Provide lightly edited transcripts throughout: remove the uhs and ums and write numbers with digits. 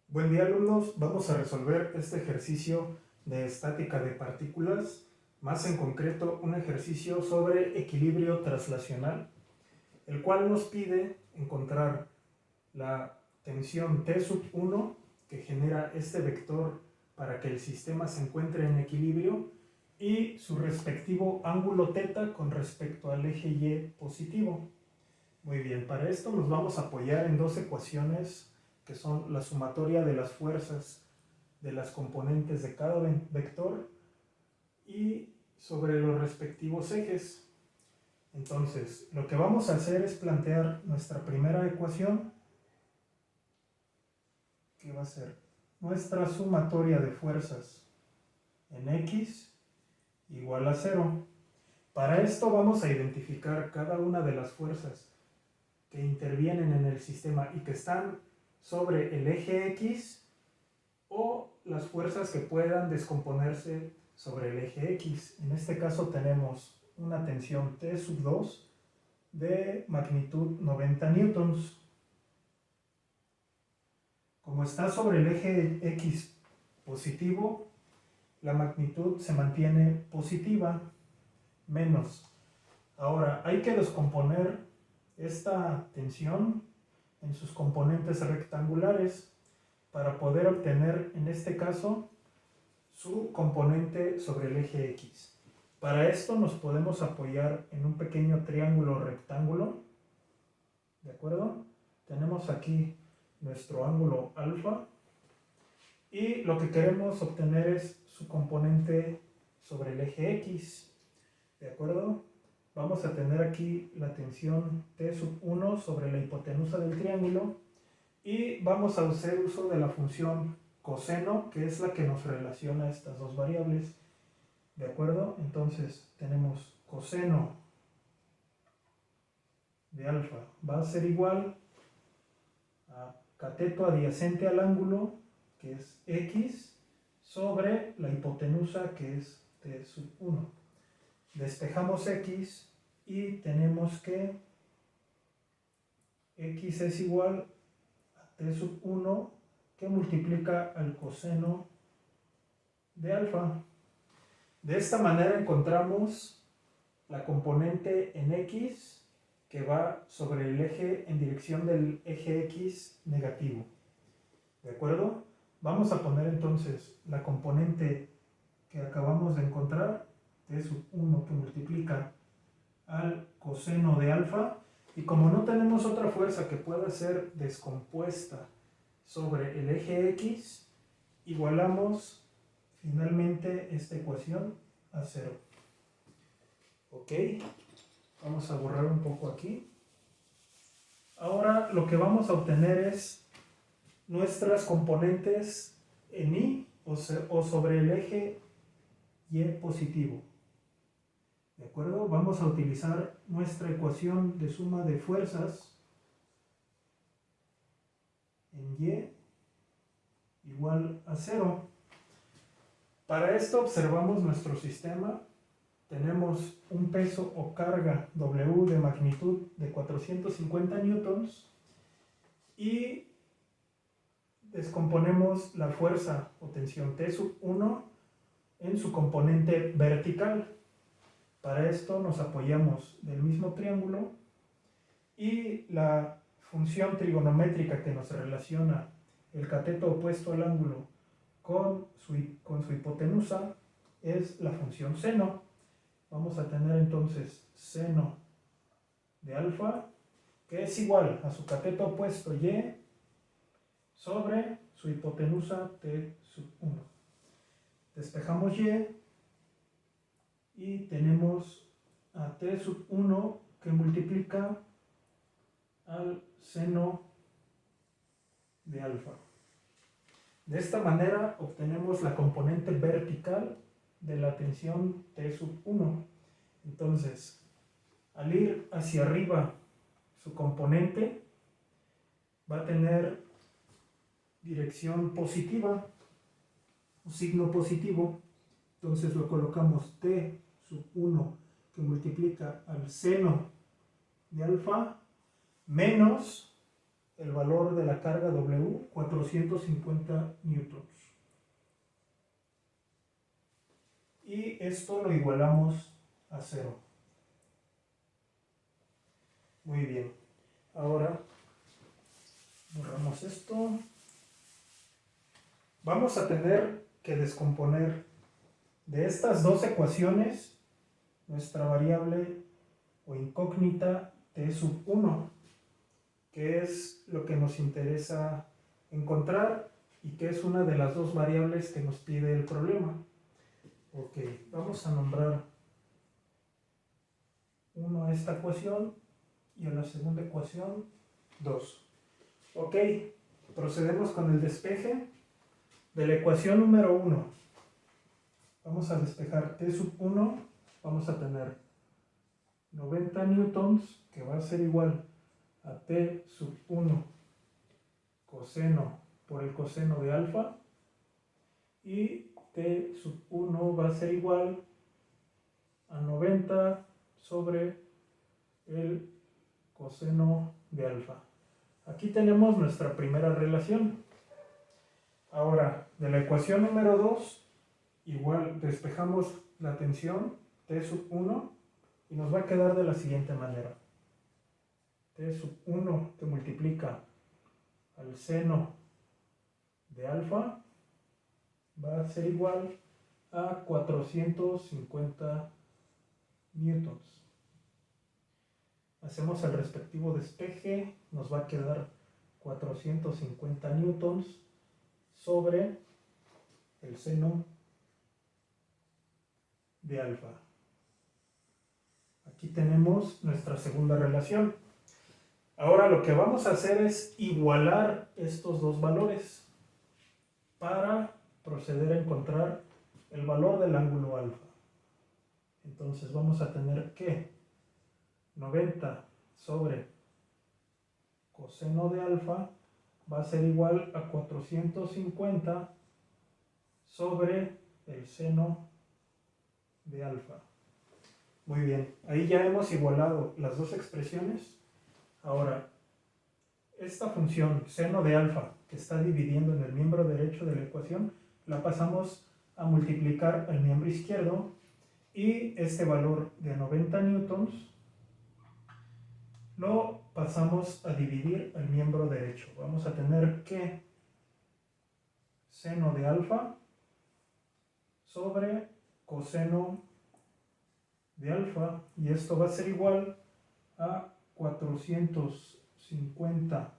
Buen día, alumnos. Vamos a resolver este ejercicio de estática de partículas, más en concreto un ejercicio sobre equilibrio traslacional, el cual nos pide encontrar la tensión T sub 1 que genera este vector para que el sistema se encuentre en equilibrio y su respectivo ángulo θ con respecto al eje Y positivo. Muy bien, para esto nos vamos a apoyar en dos ecuaciones que son la sumatoria de las fuerzas de las componentes de cada vector y sobre los respectivos ejes. Entonces, lo que vamos a hacer es plantear nuestra primera ecuación, que va a ser nuestra sumatoria de fuerzas en X igual a 0. Para esto vamos a identificar cada una de las fuerzas que intervienen en el sistema y que están sobre el eje X o las fuerzas que puedan descomponerse sobre el eje X. En este caso tenemos una tensión T sub 2 de magnitud 90 newtons. Como está sobre el eje X positivo, la magnitud se mantiene positiva, menos. Ahora, hay que descomponer esta tensión en sus componentes rectangulares para poder obtener, en este caso, su componente sobre el eje X. Para esto nos podemos apoyar en un pequeño triángulo rectángulo, ¿de acuerdo? Tenemos aquí nuestro ángulo alfa y lo que queremos obtener es su componente sobre el eje X, ¿de acuerdo? Vamos a tener aquí la tensión T sub 1 sobre la hipotenusa del triángulo y vamos a hacer uso de la función coseno, que es la que nos relaciona estas dos variables, ¿de acuerdo? Entonces tenemos coseno de alfa va a ser igual a cateto adyacente al ángulo, que es X, sobre la hipotenusa, que es T sub 1. Despejamos X y tenemos que X es igual a T sub 1 que multiplica al coseno de alfa. De esta manera encontramos la componente en X que va sobre el eje en dirección del eje X negativo. ¿De acuerdo? Vamos a poner entonces la componente que acabamos de encontrar, T sub 1 que multiplica al coseno de alfa, y como no tenemos otra fuerza que pueda ser descompuesta sobre el eje X, igualamos finalmente esta ecuación a 0. Ok, vamos a borrar un poco aquí. Ahora lo que vamos a obtener es nuestras componentes en Y o sobre el eje Y positivo. ¿De acuerdo? Vamos a utilizar nuestra ecuación de suma de fuerzas en Y igual a 0. Para esto observamos nuestro sistema. Tenemos un peso o carga W de magnitud de 450 newtons y descomponemos la fuerza o tensión T sub 1 en su componente vertical. Para esto nos apoyamos del mismo triángulo y la función trigonométrica que nos relaciona el cateto opuesto al ángulo con su hipotenusa es la función seno. Vamos a tener entonces seno de alfa, que es igual a su cateto opuesto Y sobre su hipotenusa T sub 1. Despejamos y tenemos a T sub 1 que multiplica al seno de alfa. De esta manera obtenemos la componente vertical de la tensión T sub 1. Entonces, al ir hacia arriba, su componente va a tener dirección positiva o signo positivo. Entonces lo colocamos T sub 1 que multiplica al seno de alfa menos el valor de la carga W, 450 newtons. Y esto lo igualamos a 0. Muy bien. Ahora borramos esto. Vamos a tener que descomponer de estas dos ecuaciones nuestra variable o incógnita t sub 1, que es lo que nos interesa encontrar y que es una de las dos variables que nos pide el problema. Ok, vamos a nombrar 1 a esta ecuación y a la segunda ecuación 2. Ok, procedemos con el despeje de la ecuación número 1. Vamos a despejar t sub 1, vamos a tener 90 newtons, que va a ser igual a t sub 1 coseno por el coseno de alfa, y t sub 1 va a ser igual a 90 sobre el coseno de alfa. Aquí tenemos nuestra primera relación. Ahora, de la ecuación número 2, igual despejamos la tensión t sub 1 y nos va a quedar de la siguiente manera. T sub 1 que multiplica al seno de alfa va a ser igual a 450 newtons. Hacemos el respectivo despeje, nos va a quedar 450 newtons sobre el seno de alfa. Aquí tenemos nuestra segunda relación. Ahora lo que vamos a hacer es igualar estos dos valores para proceder a encontrar el valor del ángulo alfa. Entonces vamos a tener que 90 sobre coseno de alfa va a ser igual a 450 sobre el seno de alfa. Muy bien, ahí ya hemos igualado las dos expresiones. Ahora, esta función seno de alfa que está dividiendo en el miembro derecho de la ecuación, la pasamos a multiplicar al miembro izquierdo, y este valor de 90 newtons lo pasamos a dividir al miembro derecho. Vamos a tener que seno de alfa sobre coseno de alfa, y esto va a ser igual a 450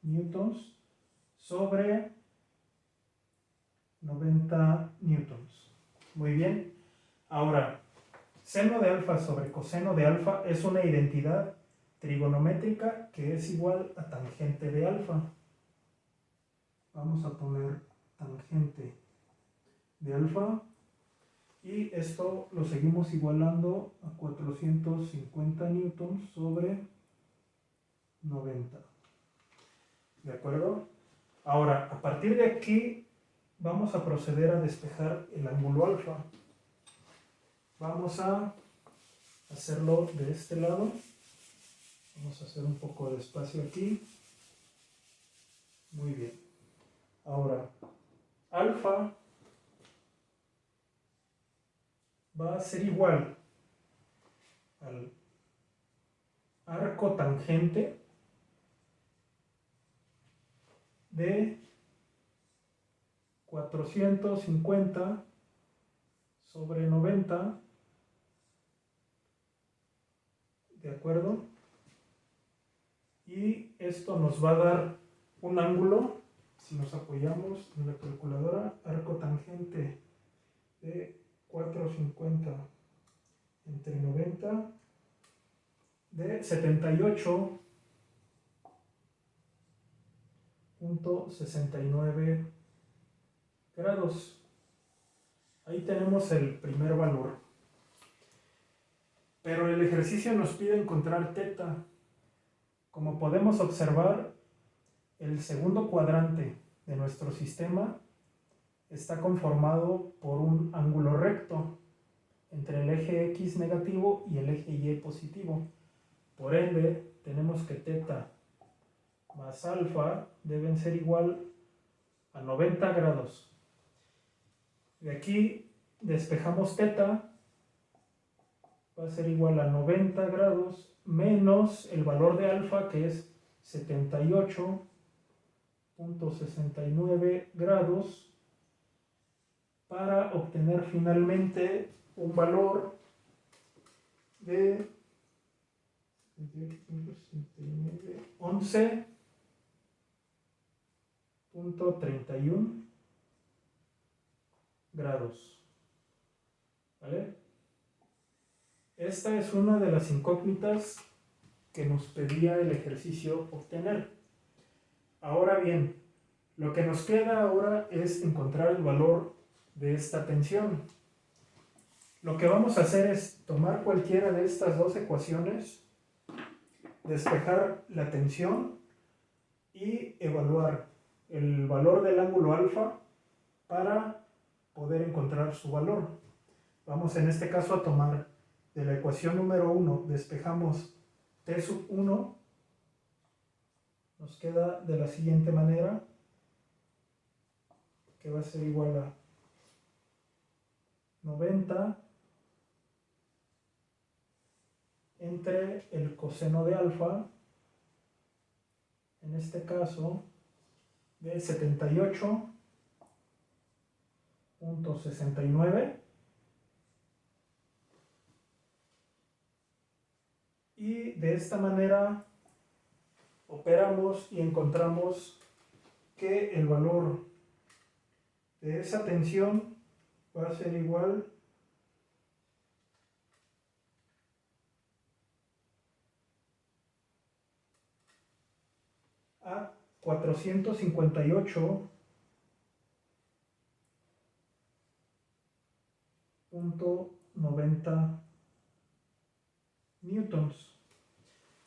newtons sobre 90 newtons. Muy bien. Ahora, seno de alfa sobre coseno de alfa es una identidad trigonométrica que es igual a tangente de alfa. Vamos a poner tangente de alfa y esto lo seguimos igualando a 450 newtons sobre 90. ¿De acuerdo? Ahora, a partir de aquí vamos a proceder a despejar el ángulo alfa. Vamos a hacerlo de este lado. Vamos a hacer un poco de espacio aquí. Muy bien. Ahora, alfa va a ser igual al arco tangente de 450 sobre 90, ¿de acuerdo? Y esto nos va a dar un ángulo, si nos apoyamos en la calculadora, arco tangente de 450 entre 90 de 78.69 grados. Ahí tenemos el primer valor. Pero el ejercicio nos pide encontrar θ. Como podemos observar, el segundo cuadrante de nuestro sistema está conformado por un ángulo recto entre el eje X negativo y el eje Y positivo. Por ende, tenemos que θ más alfa deben ser igual a 90 grados. De aquí despejamos teta, va a ser igual a 90 grados menos el valor de alfa, que es 78.69 grados, para obtener finalmente un valor de 11.31 grados. ¿Vale? Esta es una de las incógnitas que nos pedía el ejercicio obtener. Ahora bien, lo que nos queda ahora es encontrar el valor de esta tensión. Lo que vamos a hacer es tomar cualquiera de estas dos ecuaciones, despejar la tensión y evaluar el valor del ángulo alfa para poder encontrar su valor. Vamos en este caso a tomar de la ecuación número 1, despejamos T sub 1, nos queda de la siguiente manera, que va a ser igual a 90 entre el coseno de alfa, en este caso de 78.69, y de esta manera operamos y encontramos que el valor de esa tensión va a ser igual a 458.90 newtons.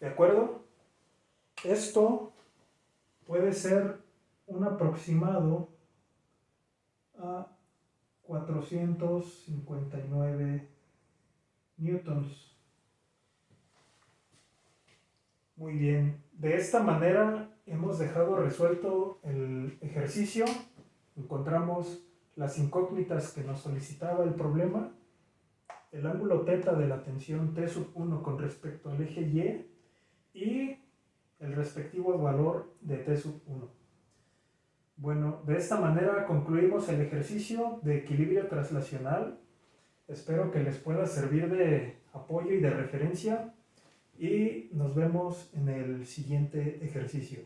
¿De acuerdo? Esto puede ser un aproximado a 459 newtons. Muy bien, de esta manera hemos dejado resuelto el ejercicio. Encontramos las incógnitas que nos solicitaba el problema, el ángulo θ de la tensión T sub 1 con respecto al eje Y el respectivo valor de T sub 1. Bueno, de esta manera concluimos el ejercicio de equilibrio traslacional. Espero que les pueda servir de apoyo y de referencia, y nos vemos en el siguiente ejercicio.